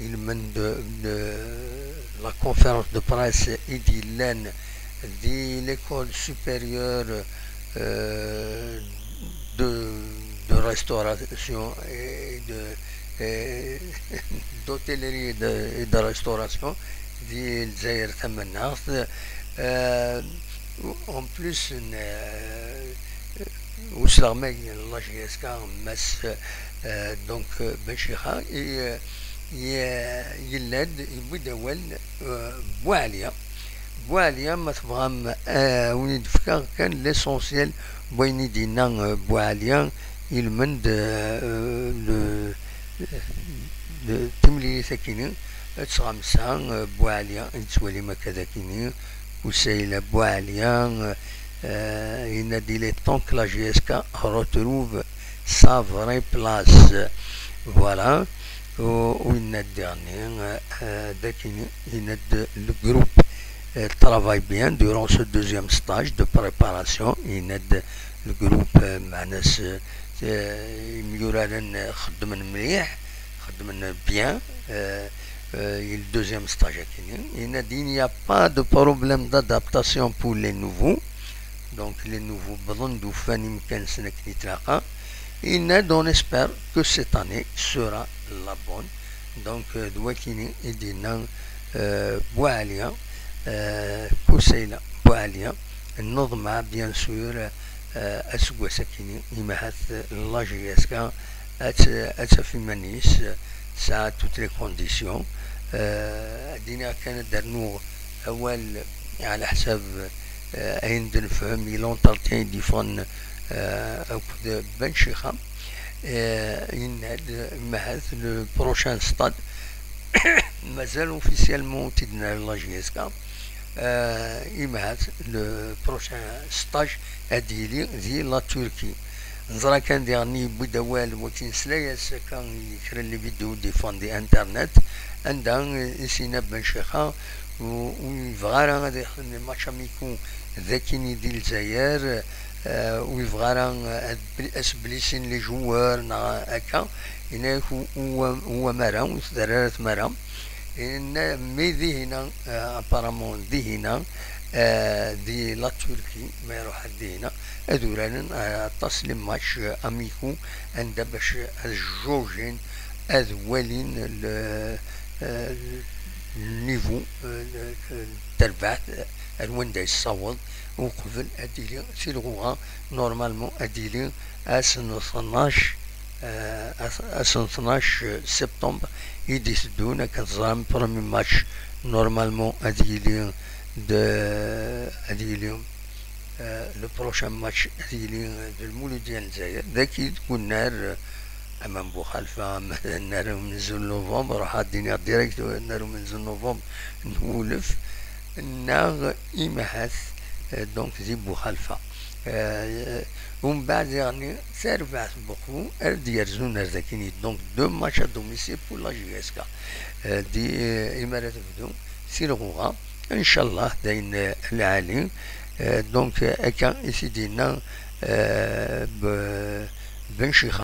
il mène de la conférence de presse idylène de l'école supérieure euh, de restauration et d'hôtellerie et de restauration دي الجزائر تمناغ en plus وصل ماي الله يسكا مس دونك بنشيخة يلاد يبدا ول بواليا ما تبغى وين دفكا كان ليسونسيال بوين دينا بواليا يلمند تملي ساكنين تغمسان بواليا نتولي ما كذا كيني وسيلة بواليا ينادي لي طونك لا جي اس كا retrouve sa vraie place voilà وين الدرني داكين يناد le groupe travaille bien durant ce deuxième stage de préparation يناد le groupe مع ناس ميورالا خدمن مليح خدمن bien le deuxième stage il n'y a pas de problème d'adaptation pour les nouveaux donc les nouveaux on espère que cette année sera la bonne donc دوكيني يدينا بواليا كوسيلة بواليا النظمة بيان سور أسوى سكيني إمهات الله جيسكا أتفي منيس ça a toutes les conditions الدنيا كانت درنو أول على حساب أين دنفهم لونتالتين دي فن أكد بنشيخة إن مهث لو بروشان ستاد مازال اوفيسيالمون تدنا لا جيسكا إمهث لو بروشان ستاج أديلي ذي لا تركي نظرا كان ديرني بدوال وكين سلايس كان يكرا لي فيديو دي فان دي انترنت عندها سينا بن شيخا ويفغارا غادي يخدم ماتش اميكو ذاكيني ديال الجزائر ويفغارا اسبليسين لي جوار نا هكا هناك هو مرا وثرارات مرا ان مي ذي هنا ابارامون ذي هنا دي لا تركي ما يروح دي هنا أدورانا تصلم ماتش أميكو عند باش الجوجين أذولين النيفو التربع الوين دا يصوت وقبل أديلي سيلغوها نورمالمون أديلي أسن 12 سبتمبر يديسدونا كنظام برومي ماتش نورمالمون أديلي أديلي لو بروشان ماتش ديال المولود ديال الجزائر ذاك تكون نهار امام بوخالفه نهار من زول نوفمبر راح الدنيا ديريكت نهار من زول نوفمبر نولف ناغ إمهاث دونك زي بوخالفه ومن بعد يعني سيرفع بوكو ديال زون ذاكيني دونك دو ماتش ا دوميسيل بور لا جي اس كا دي امارات بدو سيرغوغا ان شاء الله داين العالي donc, ici, بن شيخة